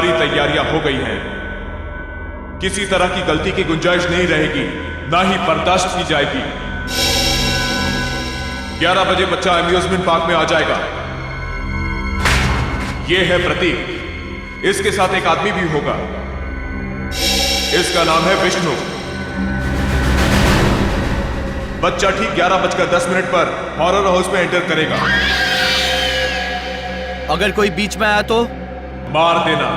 सारी तैयारियां हो गई हैं। किसी तरह की गलती की गुंजाइश नहीं रहेगी, ना ही बर्दाश्त की जाएगी। 11 बजे बच्चा अम्यूजमेंट पार्क में आ जाएगा। यह है प्रतीक, इसके साथ एक आदमी भी होगा। इसका नाम है विष्णु। बच्चा ठीक 11:10 पर हॉरर हाउस में एंटर करेगा। अगर कोई बीच में आया तो मार देना।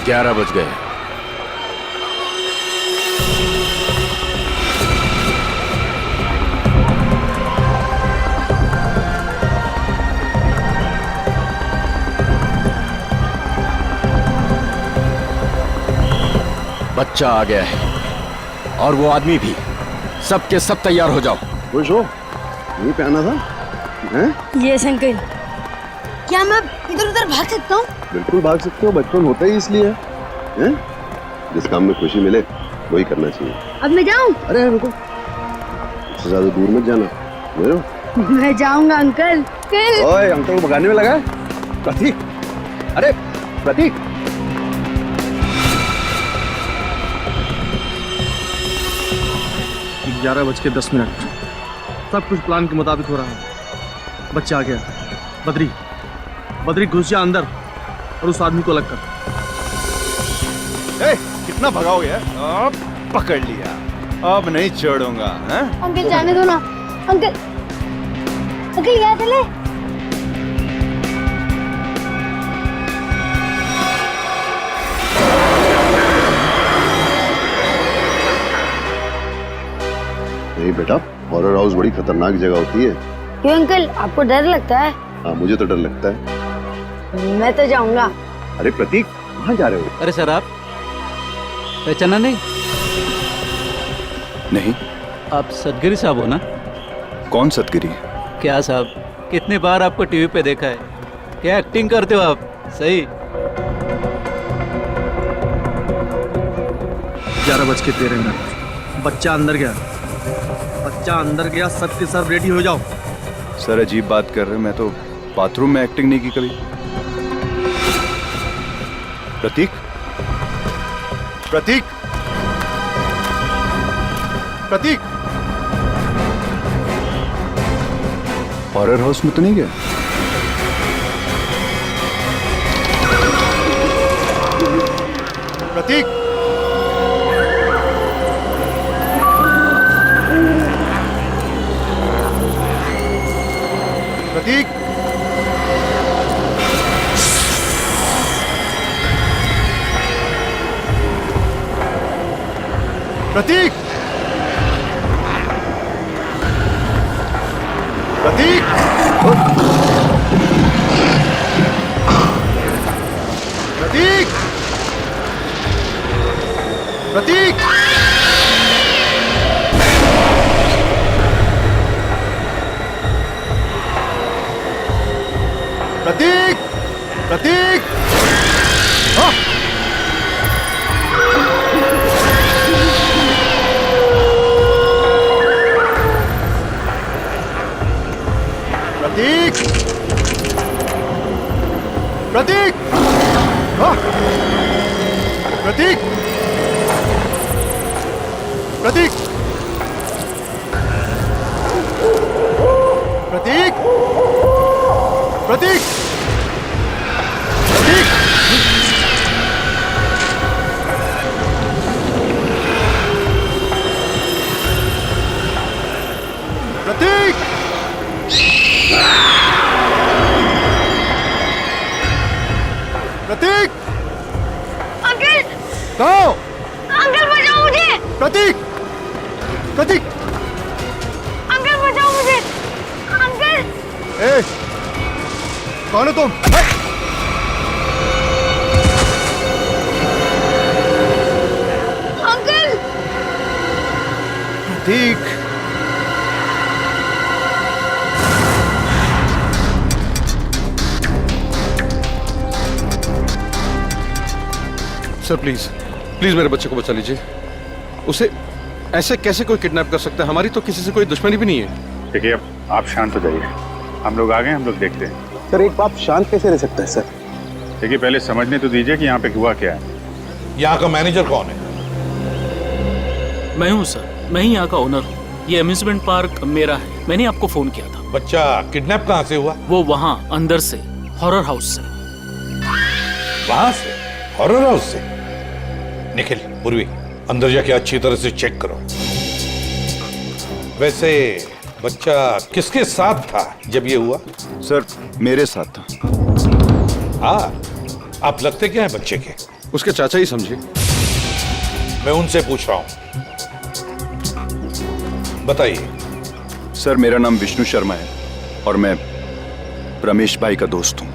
ग्यारह बज गए। बच्चा आ गया है और वो आदमी भी। सब के सब तैयार हो जाओ। खुश हो? यही पे आना था? हैं? Yes uncle. क्या मैं इधर उधर भाग सकता हूँ? बिल्कुल भाग सकते हो, बचपन होता ही इसलिए है। जिस काम में खुशी मिले वही करना चाहिए। अब मैं जाऊँ? अरे रुको, इससे ज्यादा दूर मत जाना। मेरे मैं जाऊंगा अंकल। ओए, अंकल को भगाने में लगा है? प्रतीक, अरे प्रतीक। 11:10। सब कुछ प्लान के मुताबिक हो रहा है। बच्चा आ गया। बद्री घुस जा अंदर और उस आदमी को अलग कर। कितना भगाओगे? अब पकड़ लिया, अब नहीं छोड़ूंगा। अंकल जाने दो ना। अंकल यहाँ चले। नहीं बेटा, हॉरर हाउस बड़ी खतरनाक जगह होती है। क्यों अंकल, आपको डर लगता है? हाँ, मुझे तो डर लगता है। मैं तो जाऊंगा। अरे प्रतीक, कहाँ जा रहे हो? अरे सर, आप पहचाना नहीं? नहीं। आप सतगिरी साहब हो ना? कौन सतगिरी? क्या साहब, कितने बार आपको टीवी पे देखा है। क्या एक्टिंग करते हो आप, सही। 11:13। बच्चा अंदर गया। सब के सब रेडी हो जाओ। सर अजीब बात कर रहे हैं, मैं तो बाथरूम में एक्टिंग नहीं की कभी। प्रतीक, प्रतीक, प्रतीक, हॉरर हाउस में तो नहीं गया? प्रतीक, प्रतीक, प्रतीक, प्रतीक, प्रतीक, प्रतीक, प्रतीक, प्रतीक। हाँ। प्रतीक, प्रतीक, हाँ। प्रतीक, प्रतीक, प्रतीक, प्रतीक, प्रतीक, प्रतीक। प्रतीक! अंकल कहो! अंकल बचाओ मुझे। प्रतीक! प्रतीक! अंकल बचाओ मुझे। अंकल ए! कौन हो तुम? Uncle Prateek! Sir please please मेरे बच्चे को बचा लीजिए। उसे ऐसे कैसे कोई किडनैप कर सकता है? हमारी तो किसी से कोई दुश्मनी भी नहीं है। देखिए अब आप शांत हो जाइए, हम लोग आ गए, हम लोग देखते हैं। सर एक बाप शांत कैसे रह सकता है सर? देखिए पहले समझने तो दीजिए कि यहाँ पे हुआ क्या है। यहाँ का मैनेजर कौन है? मैं हूँ सर, मैं ही यहाँ का ओनर हूँ। ये अम्यूजमेंट पार्क मेरा है। मैंने आपको फोन किया था। बच्चा किडनैप कहाँ से हुआ? वो वहाँ अंदर से, हॉरर हाउस से। वहां से? हॉरर हाउस से? निखिल, पूर्वी, अंदर जाके अच्छी तरह से चेक करो। वैसे बच्चा किसके साथ था जब ये हुआ? सर मेरे साथ था। हाँ, आप लगते क्या है बच्चे के? उसके चाचा ही समझिए। मैं उनसे पूछ रहा हूं, बताइए। सर मेरा नाम विष्णु शर्मा है और मैं रमेश भाई का दोस्त हूँ।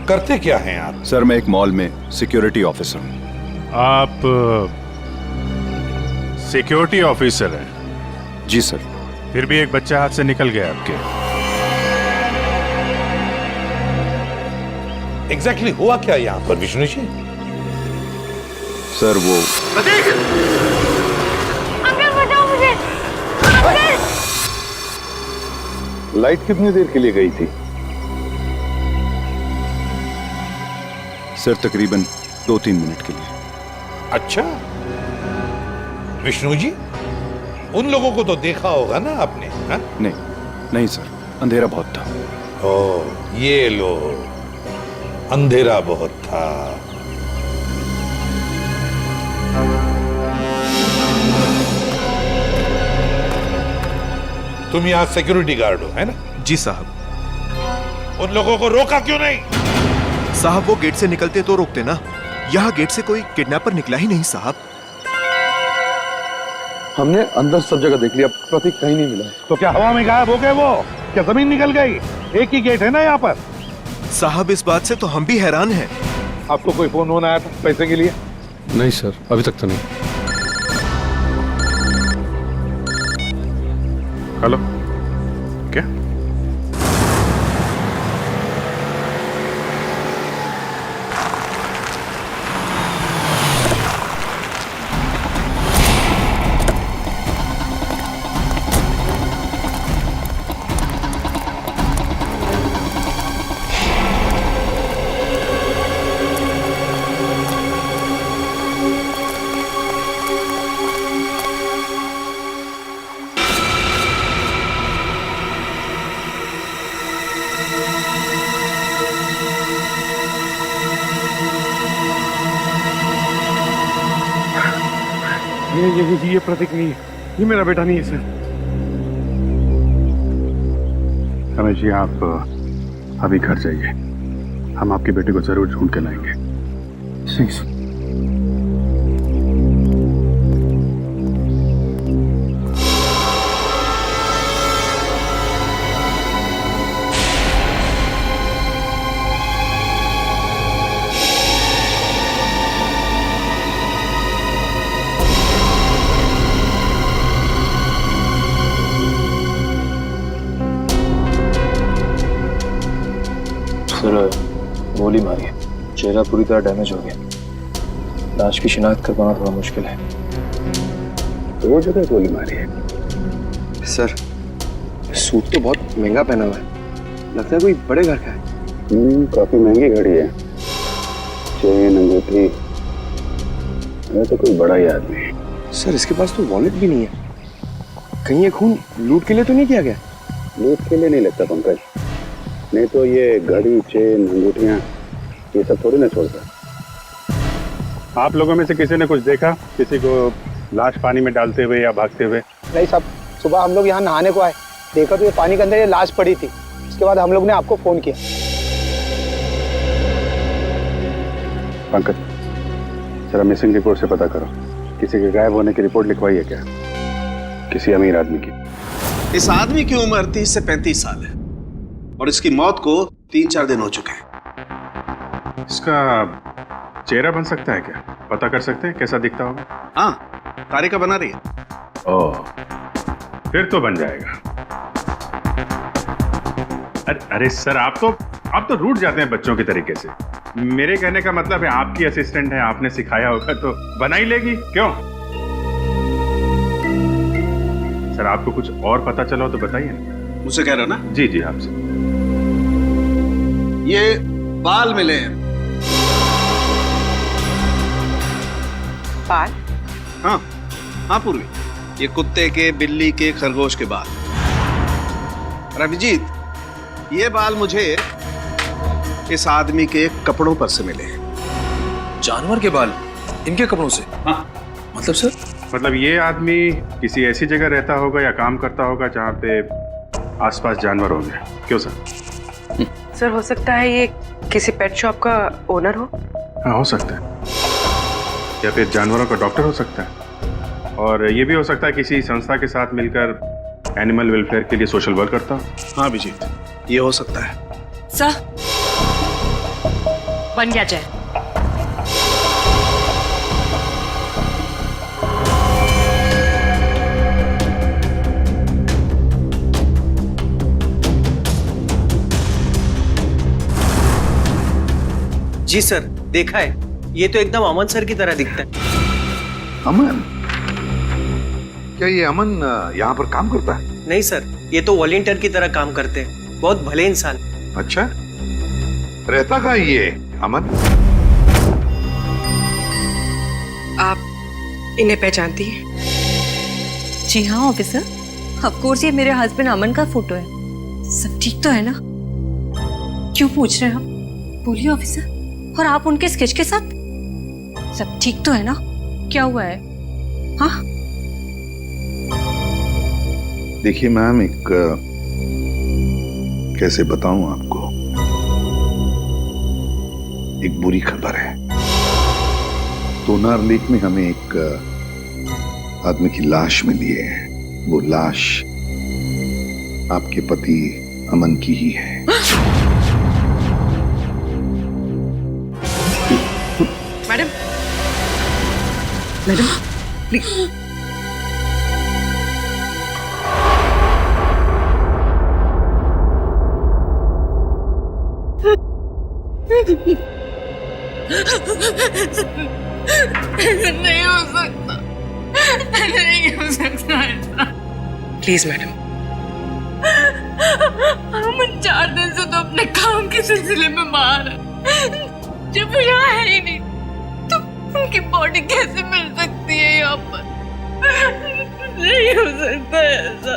करते क्या हैं आप? सर मैं एक मॉल में सिक्योरिटी ऑफिसर हूँ। आप सिक्योरिटी ऑफिसर हैं? जी सर। फिर भी एक बच्चा हाथ से निकल गया आपके। एग्जैक्टली हुआ क्या यहाँ पर विष्णु जी? सर वो अंकल बचाओ मुझे। अंकल लाइट कितनी देर के लिए गई थी? सर तकरीबन 2-3 मिनट के लिए। अच्छा, विष्णु जी, उन लोगों को तो देखा होगा ना आपने? हा? नहीं सर, अंधेरा बहुत था। ओ, ये लो, अंधेरा बहुत था। तुम यहाँ सिक्योरिटी गार्ड हो, है ना? जी साहब। उन लोगों को रोका क्यों नहीं? साहब वो गेट से निकलते तो रोकते ना। यहाँ गेट से कोई किडनैपर निकला ही नहीं साहब। हमने अंदर सब जगह देख लिया, प्रतीक कहीं नहीं मिला। तो क्या हवा में गायब हो गए वो? क्या जमीन निकल गई? एक ही गेट है ना यहाँ पर। साहब इस बात से तो हम भी हैरान हैं। आपको कोई फोन होना आया था पैसे के लिए? नहीं सर, अभी तक तो नहीं। हेलो, क्या? ये प्रतीक नहीं है, ये मेरा बेटा नहीं है सर। रमेश जी आप अभी घर जाइए, हम आपके बेटे को जरूर ढूंढ के लाएंगे। सही सर। गोली मारी है, चेहरा पूरी तरह डैमेज हो गया। लाश की शिनाख्त कर पाना थोड़ा मुश्किल है। तो वो जगह गोली मारी है? सर सूट तो बहुत महंगा पहना हुआ है, लगता है कोई बड़े घर का है। काफी महंगी घड़ी है, चेन अंगूठी, ये तो कोई बड़ा ही आदमी है। सर इसके पास तो वॉलेट भी नहीं है, कहीं ये खून लूट के लिए तो नहीं किया गया? लूट के लिए नहीं लगता पंकज, नहीं तो ये घड़ी, चेन, अंगूठियां ये सब थोड़ी ना छोड़ता। आप लोगों में से किसी ने कुछ देखा, किसी को लाश पानी में डालते हुए या भागते हुए? नहीं साहब, सुबह हम लोग यहाँ नहाने को आए, देखा तो ये पानी के अंदर ये लाश पड़ी थी। इसके बाद हम लोग ने आपको फोन किया। पंकज, जरा मिसिंग रिपोर्ट से पता करो, किसी के गायब होने की रिपोर्ट लिखवाई है क्या? किसी अमीर आदमी की। इस आदमी की उम्र 30 से 35 साल है और इसकी मौत को 3-4 दिन हो चुके हैं। इसका चेहरा बन सकता है क्या? पता कर सकते हैं कैसा दिखता होगा? हाँ, तारिका बना रही है। ओह, फिर तो बन जाएगा। अरे सर, आप तो रूठ जाते हैं बच्चों के तरीके से। मेरे कहने का मतलब है आपकी असिस्टेंट है, आपने सिखाया होगा तो बना ही लेगी, क्यों? सर, आपको कुछ और पता चला हो तो बताइए ना। मुझसे कह रहे हो ना? जी जी, आपसे। ये बाल मिले हैं। बाल? हाँ पूर्वी, ये कुत्ते के, बिल्ली के, खरगोश के बाल। और अभिजीत, ये बाल मुझे इस आदमी के कपड़ों पर से मिले हैं। जानवर के बाल इनके कपड़ों से? हाँ। मतलब सर? मतलब ये आदमी किसी ऐसी जगह रहता होगा या काम करता होगा जहाँ पे आसपास जानवर होंगे, क्यों सर? सर, हो सकता है ये किसी पेट शॉप का ओनर हो। हाँ, हो सकता है, या फिर जानवरों का डॉक्टर हो सकता है, और ये भी हो सकता है किसी संस्था के साथ मिलकर एनिमल वेलफेयर के लिए सोशल वर्क करता हो। हाँ अभिजीत, ये हो सकता है। सर, बन गया जय। जी सर, देखा है, ये तो एकदम अमन सर की तरह दिखता है। अमन? क्या ये अमन यहाँ पर काम करता है? नहीं सर, ये तो वॉलंटियर की तरह काम करते हैं, बहुत भले इंसान। अच्छा, रहता कहाँ ये अमन? आप इन्हें पहचानती हैं? जी हाँ ऑफिसर, ऑफ कोर्स ये मेरे हस्बैंड अमन का फोटो है। सब ठीक तो है ना? क्यों पूछ रहे हैं आप? बोलिए ऑफिसर। और आप उनके स्केच के साथ? सब ठीक तो है ना? क्या हुआ है? हाँ? देखिए मैम, एक कैसे बताऊं आपको, एक बुरी खबर है। तोनार लेक में हमें एक आदमी की लाश मिली है। वो लाश आपके पति अमन की ही है। Madam, madam please. नहीं हो सकता, नहीं हो सकता ऐसा। Please madam. हम 4 दिन से तो अपने काम के सिलसिले में बाहर हैं। जब वो यहाँ है ही नहीं तो उनकी बॉडी कैसे मिल सकती है यहाँ पर? नहीं हो सकता ऐसा।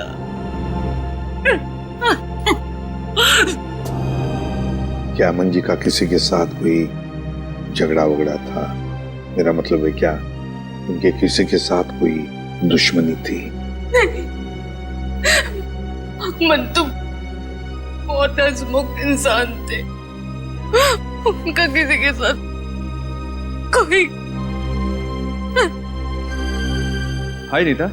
क्या अमन जी का किसी के साथ कोई झगड़ा वगड़ा था? मेरा मतलब है, क्या उनके किसी के साथ कोई दुश्मनी थी? अमन तो बहुत हंसमुख इंसान थे, उनका किसी के साथ कोई। हाय रीता।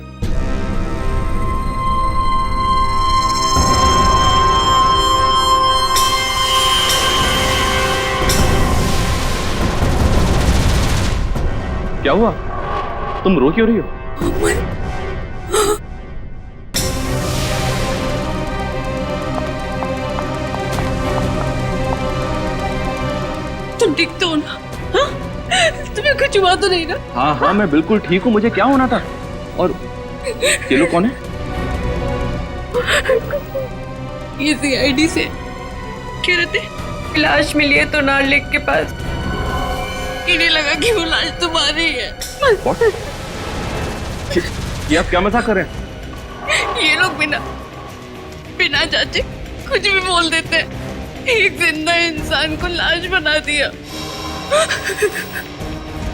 क्या हुआ? तुम रो क्यों रही हो? तुम ठीक तो हो ना? हाँ? तुम्हें कुछ हुआ तो नहीं ना? हाँ हाँ, मैं बिल्कुल ठीक हूँ। मुझे क्या होना था? और ये लोग कौन है? ये CID से कह रहे थे लाश मिली है तोनार लेक के पास। इन्हें लगा कि वो लाश तुम्हारी है। What? ये आप क्या मजाक कर रहे हैं? ये लोग बिना जांचे कुछ भी बोल देते हैं। एक जिंदा इंसान को लाश बना दिया।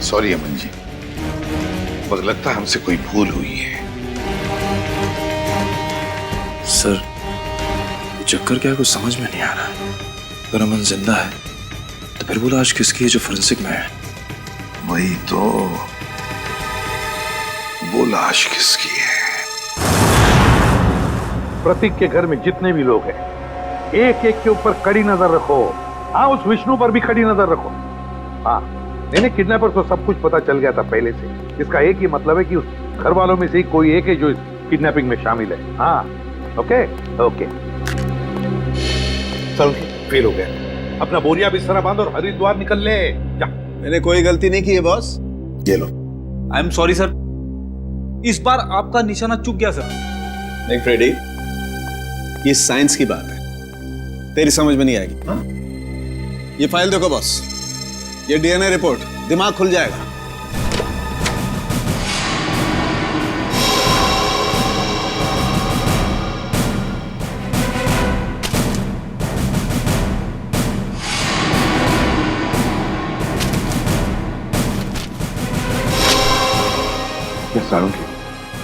सॉरी अमन जी, मुझे लगता है हमसे कोई भूल हुई है। सर, चक्कर क्या है, कुछ समझ में नहीं आ रहा है। अगर अमन जिंदा है तो फिर वो लाश किसकी है जो फोरेंसिक में है? वही तो, वो लाश किसकी है? प्रतीक के घर में जितने भी लोग हैं, एक एक के ऊपर कड़ी नजर रखो। हाँ, उस विष्णु पर भी कड़ी नजर रखो। हाँ, मैंने किडनैपर को सब कुछ पता चल गया था पहले से। इसका एक ही मतलब है कि उस घर वालों में से ही कोई एक है जो इस किडनैपिंग में शामिल है। हाँ, ओके ओके। चल, फेल हो गया। अपना बोरिया बिस्तर बांध और हरिद्वार निकल ले जा। मैंने कोई गलती नहीं की है बॉस। ये लो। आई एम सॉरी सर, इस बार आपका निशाना चूक गया सर। नहीं फ्रेडी, ये साइंस की बात है, तेरी समझ में नहीं आएगी। हाँ? ये फाइल देखो बॉस, ये डीएनए रिपोर्ट, दिमाग खुल जाएगा।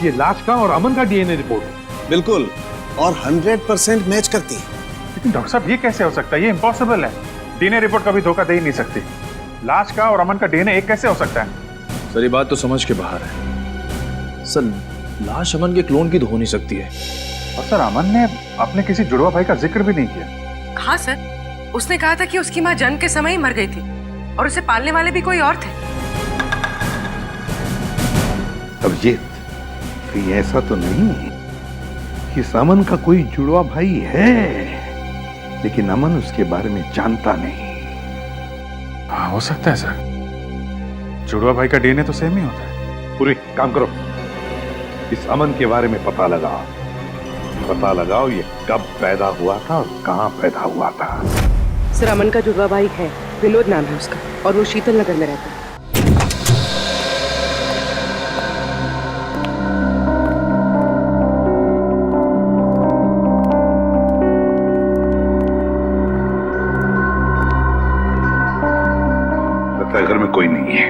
ये लाश का और अमन का डीएनए रिपोर्ट है। बिल्कुल, और 100% मैच करती है। लेकिन डॉक्टर साहब ये कैसे हो सकता है? ये इम्पॉसिबल है। डीएनए रिपोर्ट कभी धोखा दे ही नहीं सकती। लाश का और अमन का डीएनए एक कैसे हो सकता है? सर ये बात तो समझ के बाहर है सर। लाश अमन के क्लोन की तो हो नहीं सकती है। और सर अमन ने अपने किसी जुड़वा भाई का जिक्र भी नहीं किया। कहा सर? उसने कहा था कि उसकी माँ जन्म के समय ही मर गई थी और उसे पालने वाले भी कोई और थे। अभिजीत, कहीं ऐसा तो नहीं कि अमन का कोई जुड़वा भाई है लेकिन अमन उसके बारे में जानता नहीं? हाँ, हो सकता है सर। जुड़वा भाई का डीएनए तो सेम ही होता है। पूरी काम करो, इस अमन के बारे में पता लगाओ ये कब पैदा हुआ था और कहाँ पैदा हुआ था। सर अमन का जुड़वा भाई है, विनोद नाम है उसका, और वो शीतल नगर में रहता है। घर में कोई नहीं है।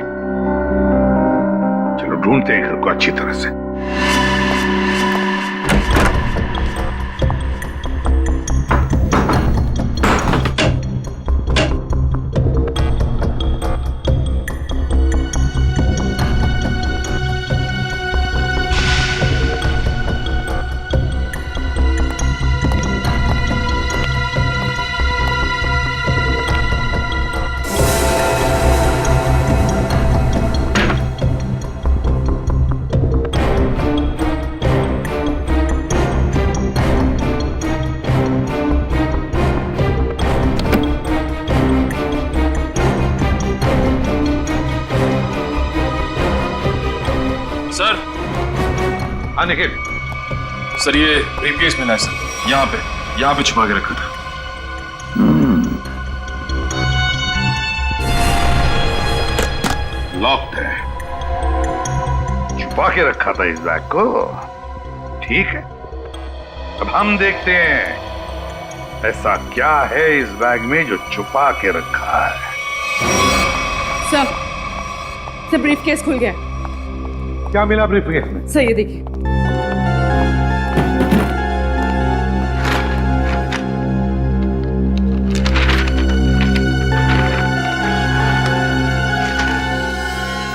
चलो ढूंढते हैं घर को अच्छी तरह से। निखिल सर ये ब्रीफकेस मिला है सर, यहाँ पे छुपा के रखा था। लॉक्ड है, छुपा के रखा था इस बैग को। ठीक है, अब हम देखते हैं ऐसा क्या है इस बैग में जो छुपा के रखा है। सर ब्रीफकेस खुल गया। क्या मिला ब्रीफकेस में? सर ये देखिए।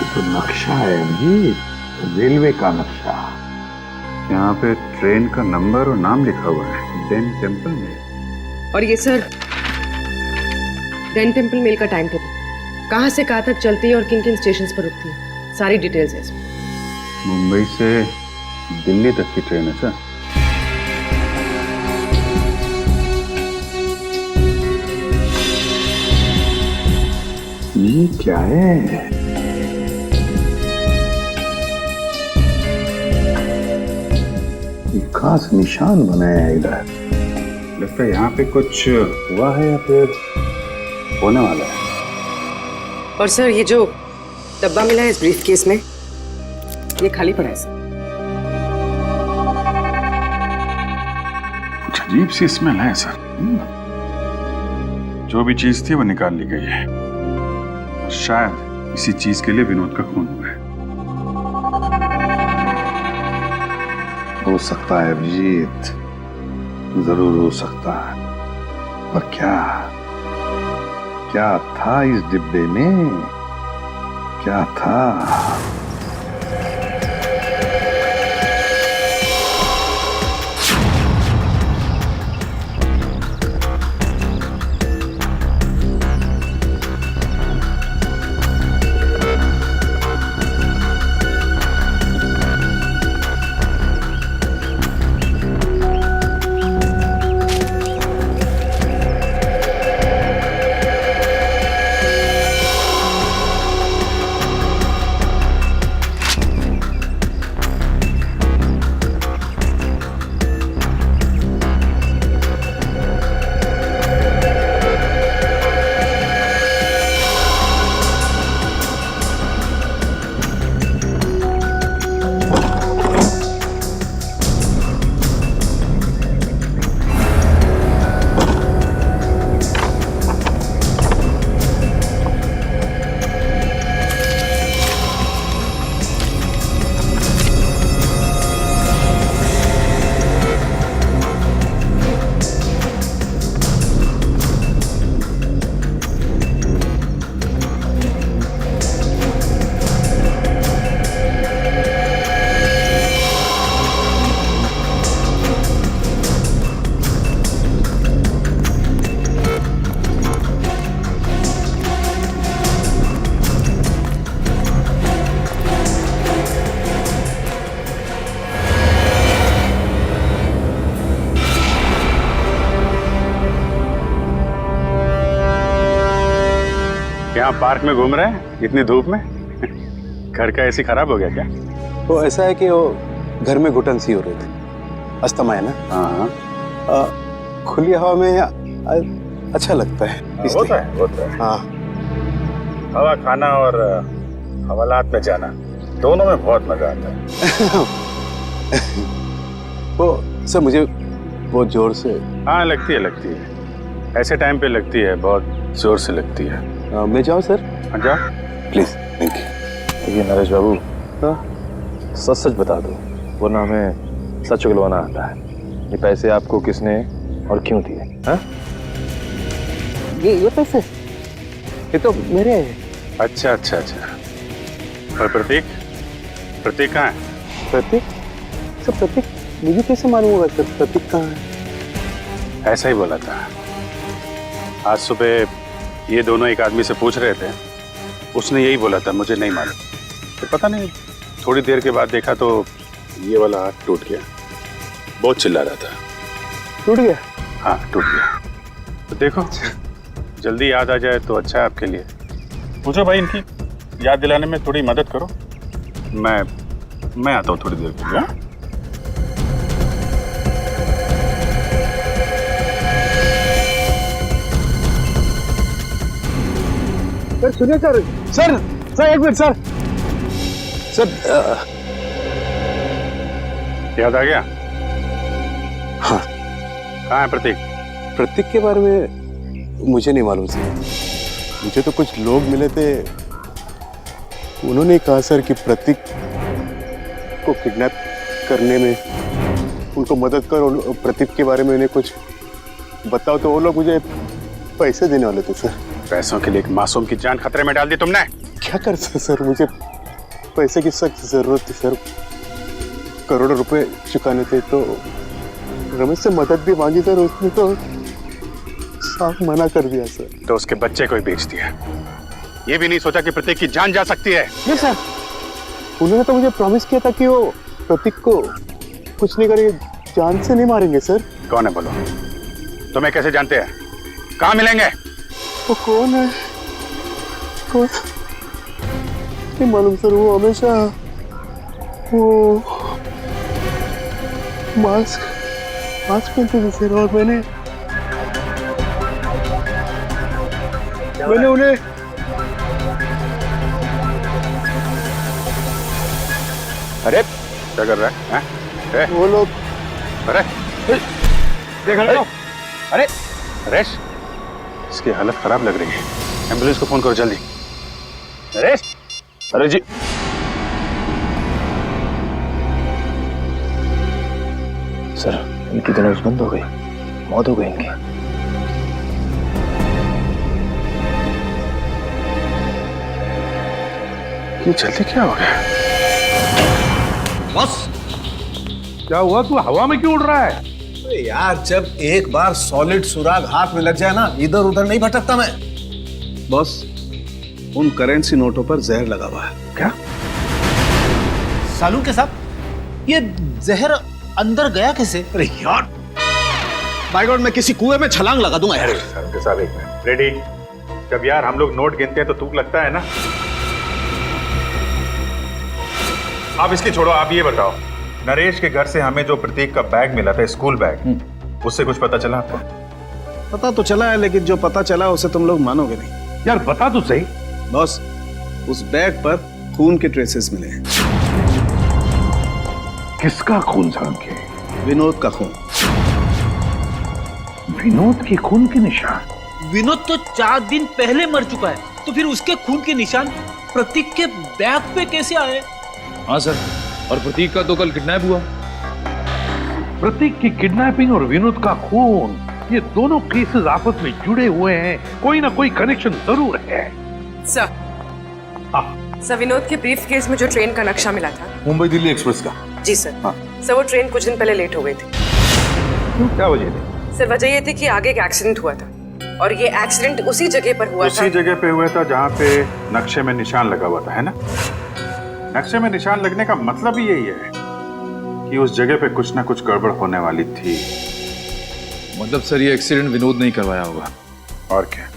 तो नक्शा है जी, रेलवे का नक्शा। यहाँ पे ट्रेन का नंबर और नाम लिखा हुआ है, डेन टेम्पल मेल। और ये सर डेन टेम्पल मेल का टाइम टेबल, कहाँ से कहाँ तक चलती है और किन किन स्टेशन पर रुकती है, सारी डिटेल्स है इसमें। मुंबई से दिल्ली तक की ट्रेन है सर। ये क्या है? एक खास निशान बनाया है इधर। लगता है यहाँ पे कुछ हुआ है या फिर होने वाला है। और सर ये जो डब्बा मिला है इस ब्रीफकेस में, ये खाली पड़ा है सर। कुछ अजीब सी स्मेल है सर। जो भी चीज थी वो निकाल ली गई है। और शायद इसी चीज के लिए विनोद का खून हुआ है। हो सकता है अभिजीत, जरूर हो सकता है, पर क्या था इस डिब्बे में? क्या था? यहाँ पार्क में घूम रहे हैं इतनी धूप में? घर का एसी खराब हो गया क्या? वो ऐसा है कि वो घर में घुटन सी हो रही थी, अस्थमा है ना। हाँ खुली हवा में अच्छा लगता है। होता है। हाँ, हवा खाना और हवालात में जाना दोनों में बहुत मजा आता है। वो सर मुझे बहुत जोर से। हाँ लगती है। ऐसे टाइम पे लगती है, बहुत जोर से लगती है। मैं जाऊँ सर? हाँ जाओ प्लीज। Thank you. ये नरेश बाबू, सच सच बता दो, वरना हमें सच उगलवाना आता है। ये पैसे आपको किसने और क्यों दिए? हाँ? ये पैसे ये तो मेरे हैं। अच्छा। और प्रतीक कहाँ है? प्रतीक? सर प्रतीक मुझे कैसे मालूम होगा सर प्रतीक कहाँ है? ऐसा ही बोला था। आज सुबह ये दोनों एक आदमी से पूछ रहे थे, उसने यही बोला था, मुझे नहीं मालूम। तो पता नहीं, थोड़ी देर के बाद देखा तो ये वाला हाथ टूट गया। बहुत चिल्ला रहा था। टूट गया? हाँ टूट गया। तो देखो जल्दी याद आ जाए तो अच्छा है आपके लिए। पूछो भाई, इनकी याद दिलाने में थोड़ी मदद करो। मैं आता हूँ थोड़ी देर के लिए। सर सुनिए सर एक मिनट सर। याद आ गया? हाँ। कहाँ है प्रतीक? प्रतीक के बारे में मुझे नहीं मालूम सर। मुझे तो कुछ लोग मिले थे, उन्होंने कहा सर कि प्रतीक को किडनैप करने में उनको मदद करो, प्रतीक के बारे में उन्हें कुछ बताओ। तो वो लोग मुझे पैसे देने वाले थे सर। पैसों के लिए एक मासूम की जान खतरे में डाल दी तुमने। क्या कर सर, मुझे पैसे की सख्त जरूरत थी सर। करोड़ों रुपए चुकाने थे, तो रमेश से मदद भी मांगी सर, उसने तो साफ मना कर दिया सर। तो उसके बच्चे को ही बेच दिया। ये भी नहीं सोचा कि प्रतीक की जान जा सकती है। नहीं सर, उन्होंने तो मुझे प्रॉमिस किया था कि वो प्रतीक को कुछ नहीं करेंगे, जान से नहीं मारेंगे सर। कौन है बोलो? तुम्हें कैसे जानते हैं? कहाँ मिलेंगे? वो कौन है? कौन? नहीं मालूम सर। वो हमेशा वो मास्क पहनते थे सर, और मैंने उन्हें अरे क्या कर रहा है? हैं? वो लोग अरे देख रहे हो? अरे नरेश, इसकी हालत खराब लग रही है, एम्बुलेंस को फोन करो जल्दी। नरेश! अरे जी सर, इनकी तो नब्ज बंद हो गई, मौत हो गई इनकी। ये जल्दी क्या हो गया? बस क्या हुआ, तू हवा में क्यों उड़ रहा है? अरे यार, जब एक बार सॉलिड सुराग हाथ में लग जाए ना, इधर उधर नहीं भटकता मैं। बॉस, उन करेंसी नोटों पर जहर लगा हुआ है। क्या? सालू के साथ ये जहर अंदर गया कैसे? अरे यार, बाय गॉड, मैं किसी कुएं में छलांग लगा दूंगा यार। साहब साहब एक मिनट, रेडी? जब यार हम लोग नोट गिनते हैं तो तुक लगता है ना। आप इसकी छोड़ो, आप ये बताओ, नरेश के घर से हमें जो प्रतीक का बैग मिला था, स्कूल बैग, उससे कुछ पता चला आपको? पता तो चला है, लेकिन जो पता चला उसे तुम लोग मानोगे नहीं। यार बता तो सही। बॉस, उस बैग पर खून के ट्रेसेस मिले हैं। किसका खून साहब के? विनोद का खून। विनोद के खून के निशान? विनोद तो 4 दिन पहले मर चुका है, तो फिर उसके खून के निशान प्रतीक के बैग पे कैसे आए? हाँ सर, और प्रतीक का तो कल किडनैप हुआ। प्रतीक की किडनैपिंग और विनोद का खून, ये दोनों केसेस आपस में जुड़े हुए हैं, कोई ना कोई कनेक्शन जरूर है। सर, विनोद के ब्रीफ केस में जो ट्रेन का नक्शा मिला था, मुंबई दिल्ली एक्सप्रेस का। जी सर। सर, वो ट्रेन कुछ दिन पहले लेट हो गई थी। क्या वजह थी? सर, वजह ये थी कि आगे एक एक्सीडेंट हुआ था, और ये एक्सीडेंट उसी जगह पर हुआ था। उसी जगह पे हुआ था जहाँ पे नक्शे में निशान लगा हुआ था, है ना? नक्शे में निशान लगने का मतलब ही यही है कि उस जगह पे कुछ ना कुछ गड़बड़ होने वाली थी। मतलब सर, ये एक्सीडेंट विनोद नहीं करवाया होगा। और क्या?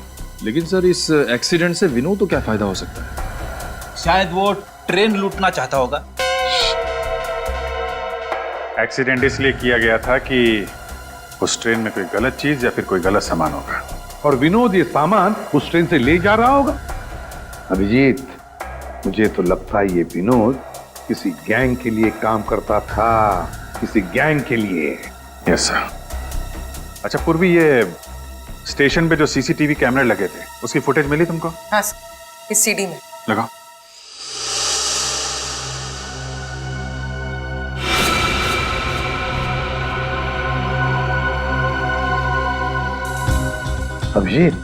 लेकिन सर, इस एक्सीडेंट से विनोद को क्या फायदा हो सकता है? शायद वो ट्रेन लूटना चाहता होगा। एक्सीडेंट इसलिए किया गया था कि उस ट्रेन में कोई गलत चीज या फिर कोई गलत सामान होगा, और विनोद ये सामान उस ट्रेन से ले जा रहा होगा। अभिजीत, मुझे तो लगता है ये विनोद किसी गैंग के लिए काम करता था, किसी गैंग के लिए। Yes sir. अच्छा पूर्वी, ये स्टेशन पे जो सीसीटीवी कैमरे लगे थे, उसकी फुटेज मिली तुमको? हाँ सर, इस सीडी में। लगाओ। अभिजीत,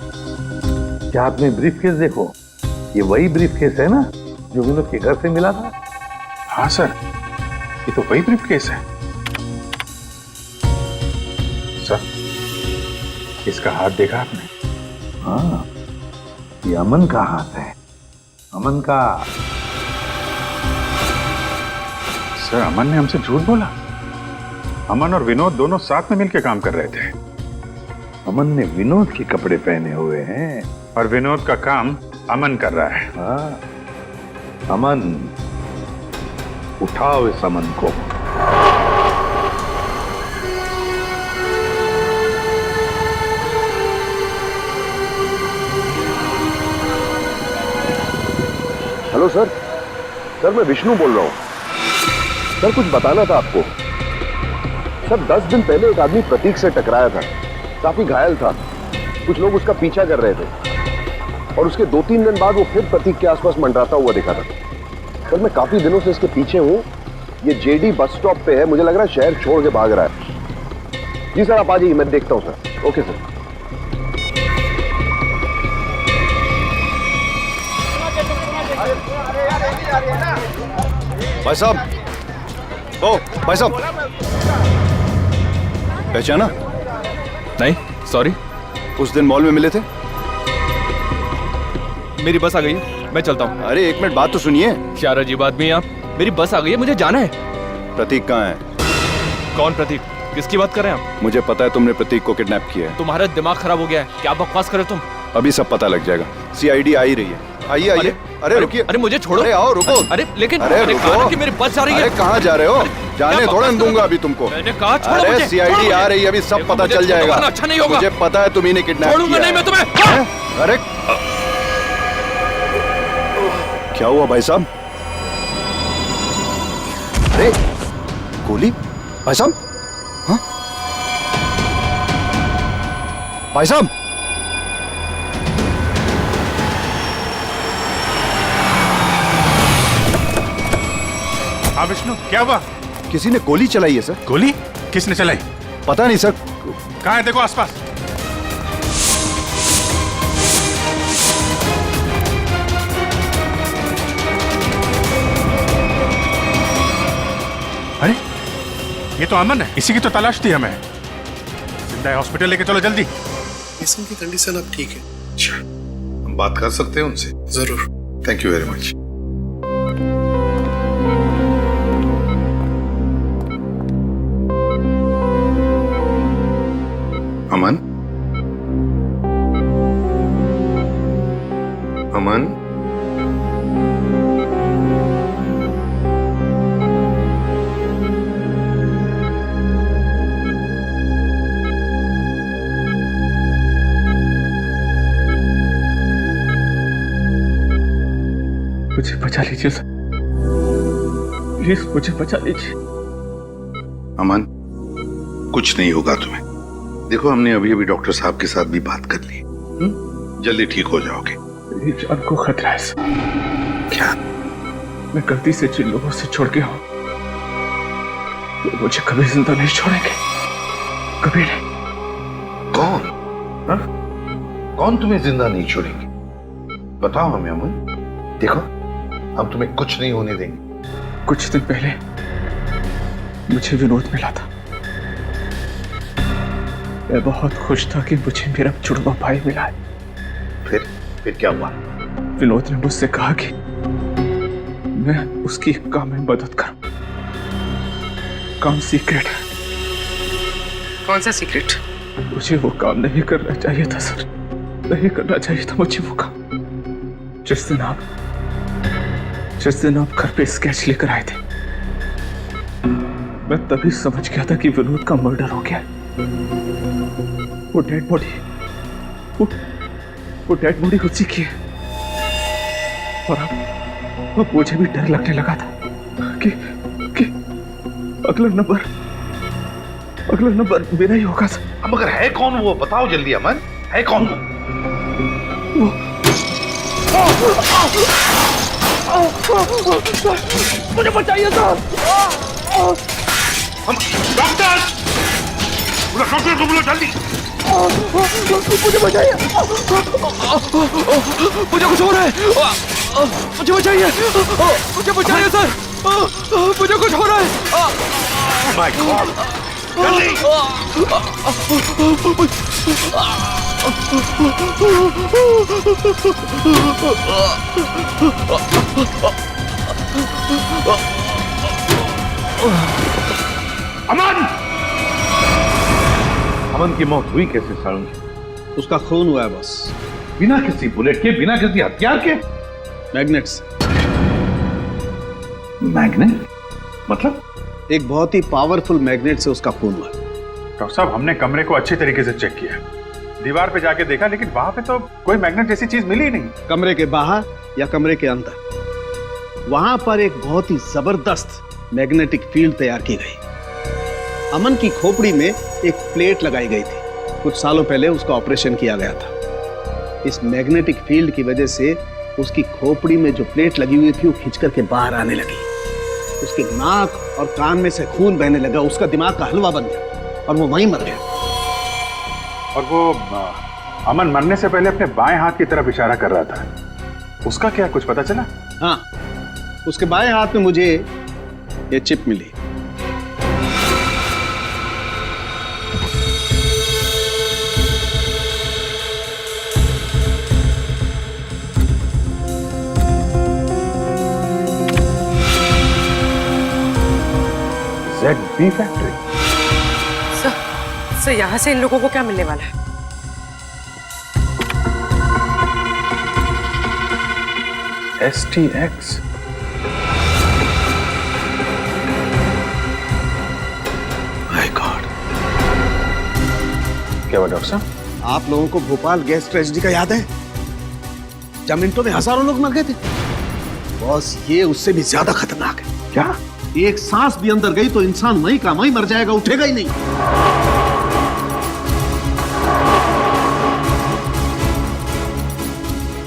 क्या आपने ब्रीफ केस देखो? ये वही ब्रीफ केस है ना जो विनोद के घर से मिला था? हाँ सर, ये तो वही ब्रीफ केस है। सर, इसका हाथ देखा आपने? हाँ, ये अमन का हाथ है, अमन का। सर, अमन ने हमसे झूठ बोला। अमन और विनोद दोनों साथ में मिलकर काम कर रहे थे। अमन ने विनोद के कपड़े पहने हुए हैं, और विनोद का काम अमन कर रहा है। हाँ, अमन, उठाओ इस अमन को। हेलो सर, मैं विष्णु बोल रहा हूं। सर, कुछ बताना था आपको। सर, 10 दिन पहले एक आदमी प्रतीक से टकराया था, काफी घायल था। कुछ लोग उसका पीछा कर रहे थे, और उसके 2-3 दिन बाद वो फिर प्रतीक के आसपास मंडराता हुआ दिखा था। सर, मैं काफी दिनों से इसके पीछे हूं। ये जेडी बस स्टॉप पे है, मुझे लग रहा है शहर छोड़ के भाग रहा है। जी सर, आप आ जाइए, मैं देखता हूं सर। Okay sir. भाई साहब, ओ भाई साहब, पहचाना? नहीं, सॉरी। उस दिन मॉल में मिले थे। मेरी बस आ गई है, मैं चलता हूँ। अरे एक मिनट, बात तो सुनिए। क्या अजीब आदमी है आप? मेरी बस आ गई है, मुझे जाना है। प्रतीक कहाँ है? कौन प्रतीक? किसकी बात कर रहे हैं आप? मुझे पता है तुमने प्रतीक को किडनैप किया है। तुम्हारा दिमाग खराब हो गया है, क्या बकवास करे तुम? अभी सब पता लग जाएगा। सीआईडी आ ही रही है। आइए आइए। अरे रुकिए। अरे मुझे छोड़ो। अरे आओ, रुको। अरे लेकिन अरे रुको कि मेरी बस जा रही है। अरे कहाँ जा रहे हो? जाने थोड़ा दूंगा अभी तुमको। मैंने कहा छोड़ो अरे मुझे। सीआईडी आ रही है, अभी सब पता चल जाएगा। अच्छा नहीं होगा। मुझे पता है तुम ही ने किडनैप किया। छोड़ूंगा नहीं मैं तुम्हें। अरे क्या हुआ भाई साहब? अरे गोली? भाई साहब? हाँ? भाई साहब? हाँ विष्णु, क्या हुआ? किसी ने गोली चलाई है सर। गोली? किसने चलाई? पता नहीं सर। कहाँ है? देखो आसपास। ये तो अमन है, इसी की तो तलाश थी हमें। जिंदा है, हॉस्पिटल लेके चलो जल्दी। पेशेंट की कंडीशन अब ठीक है। अच्छा, हम बात कर सकते हैं उनसे? जरूर। Thank you very much. Aman, Aman, मुझे बचा लीजिए सर, प्लीज मुझे बचा लीजिए। अमन, कुछ नहीं होगा तुम्हें। देखो, हमने अभी अभी डॉक्टर साहब के साथ भी बात कर ली, जल्दी ठीक हो जाओगे। मेरी जान को खतरा है सर। क्या? मैं गलती से जिन लोगों से छोड़ गया हूं, वो मुझे कभी जिंदा नहीं छोड़ेंगे, कभी नहीं। कौन? हा? कौन तुम्हें जिंदा नहीं छोड़ेंगे? बताओ हमें अमन। देखो, हम तुम्हें कुछ नहीं होने देंगे। कुछ दिन पहले मुझे विनोद मिला था। मैं बहुत खुश था कि मुझे मेरा जुड़वा भाई मिला है। फिर क्या हुआ? विनोद ने मुझसे कहा कि मैं उसकी एक काम में मदद करूं। काम सीक्रेट है। कौन सा सीक्रेट? मुझे वो काम नहीं करना चाहिए था सर, नहीं करना चाहिए था मुझे वो काम। जिस दिन आप घर पे स्केच लेकर आए थे, मैं तभी समझ गया था कि विनोद का मर्डर हो गया। वो डेड बॉडी उसी की है। और अब मुझे भी डर लगने लगा था कि अगला नंबर मेरा ही होगा सर। मगर है कौन वो? बताओ जल्दी अमन, है कौन वो? मुझे बचाइए सर। डॉक्टर को बोलो जल्दी। मुझे बचाइए, मुझे कुछ हो रहा है। मुझे बचाइए, मुझे बचाइए सर, मुझे कुछ हो रहा है। माय गॉड, जल्दी। अमन! अमन की मौत हुई कैसे सारंगी? उसका खून हुआ है बस। बिना किसी बुलेट के, बिना किसी हथियार के? मैग्नेट से। मैग्नेट? मतलब? एक बहुत ही पावरफुल मैग्नेट से उसका खून हुआ। डॉक्टर साहब, हमने कमरे को अच्छी तरीके से चेक किया, दीवार पे जाके देखा, लेकिन वहां पे तो कोई मैग्नेट जैसी चीज मिली ही नहीं। कमरे के बाहर या कमरे के अंदर, वहां पर एक बहुत ही जबरदस्त मैग्नेटिक फील्ड तैयार की गई। अमन की खोपड़ी में एक प्लेट लगाई गई थी। कुछ सालों पहले उसका ऑपरेशन किया गया था। इस मैग्नेटिक फील्ड की वजह से उसकी खोपड़ी में जो प्लेट लगी हुई थी वो खिंच करके बाहर आने लगी। उसके नाक और कान में से खून बहने लगा। उसका दिमाग का हलवा बन गया और वो वहीं मर गया। और वो अमन मरने से पहले अपने बाएं हाथ की तरफ इशारा कर रहा था, उसका क्या कुछ पता चला? हाँ, उसके बाएं हाथ में मुझे ये चिप मिली। ZB factory. सर यहाँ से इन लोगों को क्या मिलने वाला है? STX। My God. क्या हुआ डॉक्टर साहब? आप लोगों को भोपाल गैस ट्रेजेडी का याद है, जब मिनटों में हजारों लोग मर गए थे? बॉस, ये उससे भी ज्यादा खतरनाक है। क्या? एक सांस भी अंदर गई तो इंसान वहीं का वहीं मर जाएगा, उठेगा ही नहीं।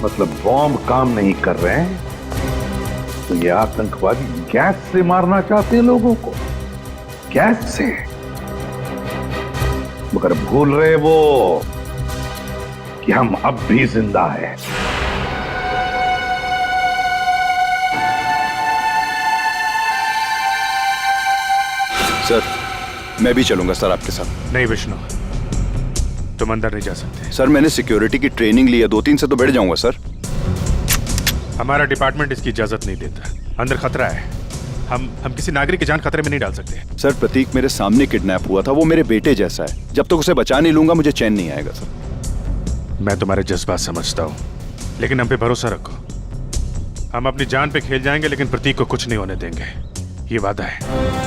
मतलब बॉम्ब काम नहीं कर रहे हैं तो ये आतंकवादी गैस से मारना चाहते हैं लोगों को, गैस से। मगर भूल रहे वो कि हम अब भी जिंदा हैं। सर, मैं भी चलूंगा सर आपके साथ। नहीं विष्णु, तुम अंदर नहीं जा सकते। सर मैंने सिक्योरिटी की ट्रेनिंग ली है, 2-3 से तो बैठ जाऊंगा सर। हमारा डिपार्टमेंट इसकी इजाजत नहीं देता। अंदर खतरा है, हम किसी नागरिक की जान खतरे में नहीं डाल सकते। सर प्रतीक मेरे सामने किडनैप हुआ था, वो मेरे बेटे जैसा है। जब तक उसे बचा नहीं लूंगा मुझे चैन नहीं आएगा सर। मैं तुम्हारे जज्बात समझता हूँ, लेकिन हम पे भरोसा रखो। हम अपनी जान पे खेल जाएंगे, लेकिन प्रतीक को कुछ नहीं होने देंगे, ये वादा है।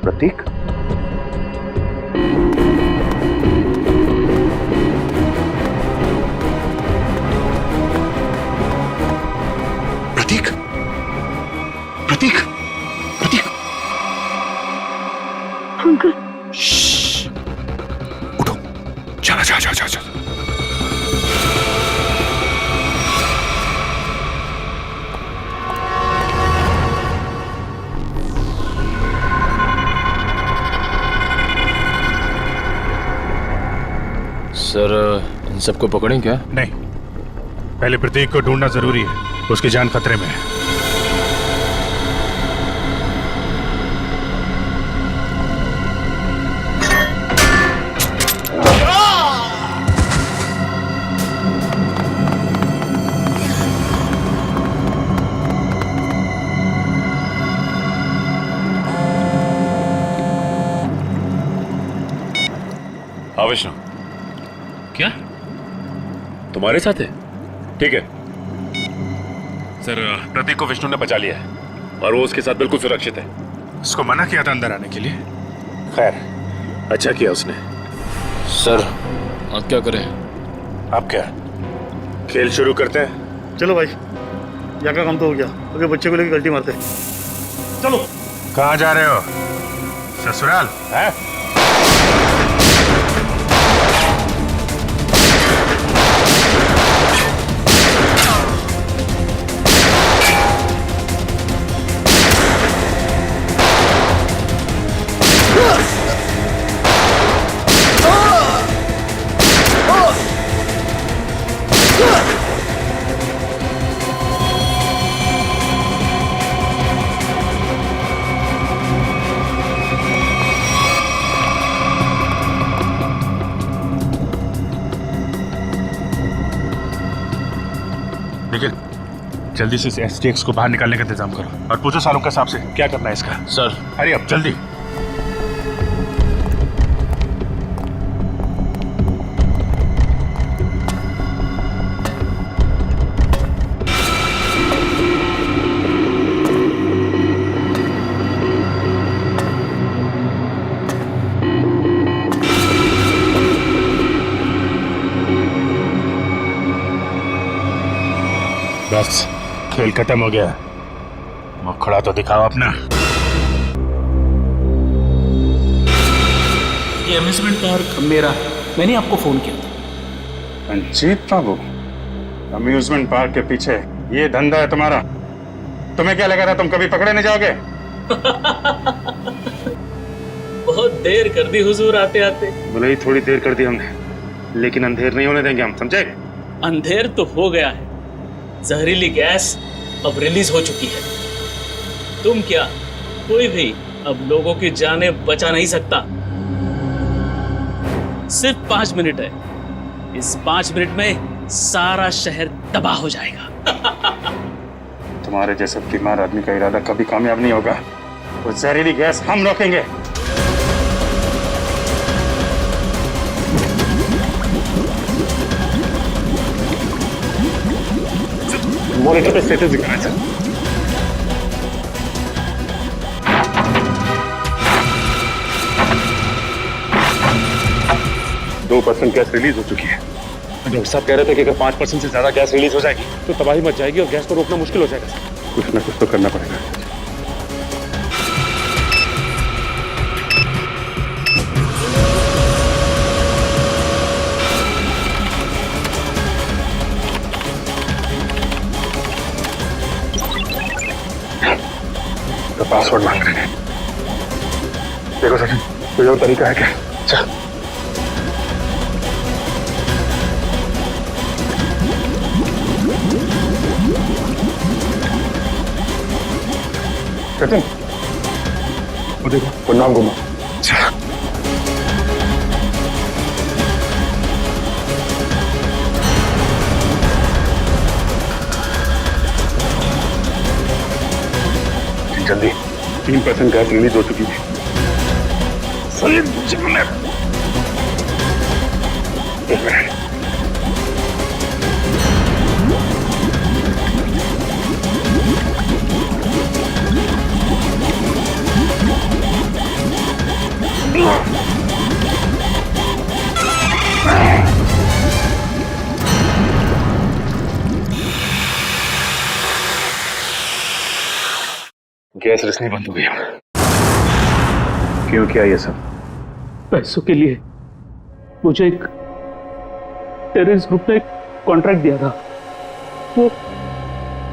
प्रतीक, प्रतीक, प्रतीक, प्रतीक। अंकल, उठो, चला जा जा जा जा। सर इन सबको पकड़ें क्या? नहीं, पहले प्रतीक को ढूंढना जरूरी है, उसकी जान खतरे में है। हाँ विष्णु, क्या तुम्हारे साथ है? ठीक है सर, प्रतीक को विष्णु ने बचा लिया है और वो उसके साथ बिल्कुल सुरक्षित है। उसको मना किया था अंदर आने के लिए। खैर, अच्छा किया उसने। सर अब क्या करें? अब क्या, खेल शुरू करते हैं? चलो भाई, यहाँ का काम तो हो गया, अगर बच्चे को लेकर गलती मारते हैं। चलो। कहाँ जा रहे हो? ससुराल है? जल्दी से इस STX को बाहर निकालने का इंतजाम करो और पूछो सालों के हिसाब से क्या करना है इसका। सर अरे अब जल्दी। बस खेल खत्म हो गया, मुखड़ा तो दिखाओ अपना। ये अम्यूजमेंट पार्क मेरा है, मैंने आपको फोन किया था। रंजीत बाबू, अम्यूजमेंट पार्क के पीछे ये धंधा है तुम्हारा? तुम्हें क्या लगा था तुम कभी पकड़े नहीं जाओगे? बहुत देर कर दी हुजूर आते आते। बोले ही थोड़ी देर कर दी हमने, लेकिन अंधेर नहीं होने देंगे हम, समझे? अंधेर तो हो गया है, जहरीली गैस अब रिलीज हो चुकी है। तुम क्या, कोई भी अब लोगों की जानें बचा नहीं सकता। सिर्फ 5 मिनट है, इस 5 मिनट में सारा शहर तबाह हो जाएगा। तुम्हारे जैसे बीमार आदमी का इरादा कभी कामयाब नहीं होगा। वो जहरीली गैस हम रोकेंगे। मॉनिटर पे स्टेटस दिखाना सर। 2% गैस रिलीज हो चुकी है। डॉक्टर साहब कह रहे थे कि अगर 5% से ज्यादा गैस रिलीज हो जाएगी तो तबाही मच जाएगी और गैस को रोकना मुश्किल हो जाएगा सर। कुछ ना कुछ तो करना पड़ेगा। तो पासवर्ड मांग रहे हैं। देखो सचिन, कोई और तरीका है क्या? चल। सचिन, वो देखो, वो नाम घुमा। चल। जल्दी, 3% गैस रिलीज हो चुकी है। सही जमने। एक मिनट। गैस रिसनी बंद हो गई। क्यों किया ये सब? पैसों के लिए। मुझे एक टेररिस्ट ग्रुप ने कॉन्ट्रैक्ट दिया था, वो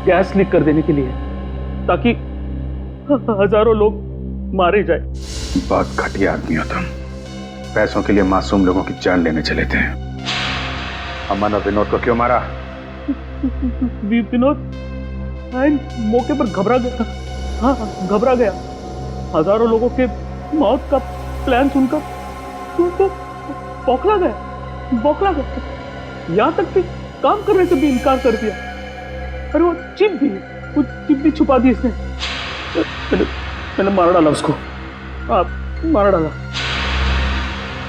गैस लीक कर देने के लिए, ताकि हजारों लोग मारे जाए। बहुत घटिया आदमी हो तुम। पैसों के लिए मासूम लोगों की जान लेने चले थे। अमन और विनोद को क्यों मारा? विनोद मौके पर घबरा गया। हाँ, घबरा गया। हजारों लोगों के मौत का प्लान सुनकर तो बौखला गया। यहाँ तक कि काम करने से भी इनकार कर दिया। अरे वो चिप भी छुपा दी इसने। मैंने मार डाला उसको। मार डाला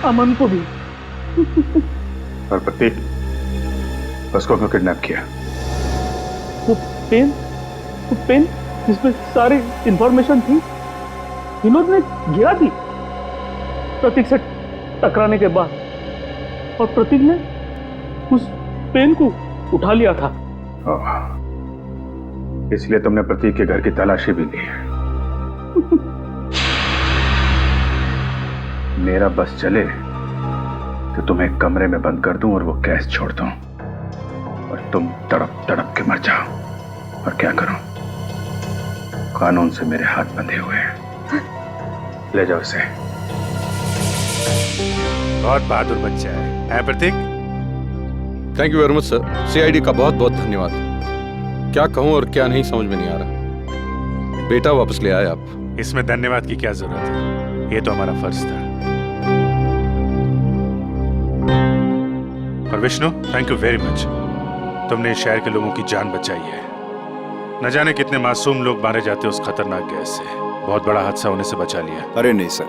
अमन को भी। और प्रतीक, उसको क्यों किडनैप किया? वो पेन जिसमें सारी इंफॉर्मेशन थी, विनोद ने गिरा दी प्रतीक से टकराने के बाद, और प्रतीक ने उस पेन को उठा लिया था। इसलिए तुमने प्रतीक के घर की तलाशी भी ली। मेरा बस चले तो तुम्हें एक कमरे में बंद कर दूं और वो गैस छोड़ दूं और तुम तड़प तड़प के मर जाओ। और क्या करूं? कानून से मेरे हाथ बंधे हुए हैं। ले जाओ इसे। बहुत बहादुर बच्चा है Pratik. Thank you very much sir. CID का बहुत बहुत धन्यवाद। क्या कहूं और क्या नहीं समझ में नहीं आ रहा। बेटा वापस ले आए आप। इसमें धन्यवाद की क्या जरूरत है, ये तो हमारा फर्ज था। और Vishnu, thank you very much. तुमने इस शहर के लोगों की जान बचाई है। न जाने कितने मासूम लोग मारे जाते उस खतरनाक गैस से। बहुत बड़ा हादसा होने से बचा लिया। अरे नहीं सर,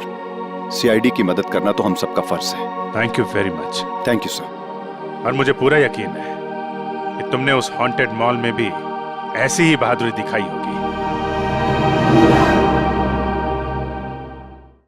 सीआईडी की मदद करना तो हम सबका फर्ज है। Thank you very much. Thank you sir. और मुझे पूरा यकीन है कि तुमने उस हॉन्टेड मॉल में भी ऐसी ही बहादुरी दिखाई होगी।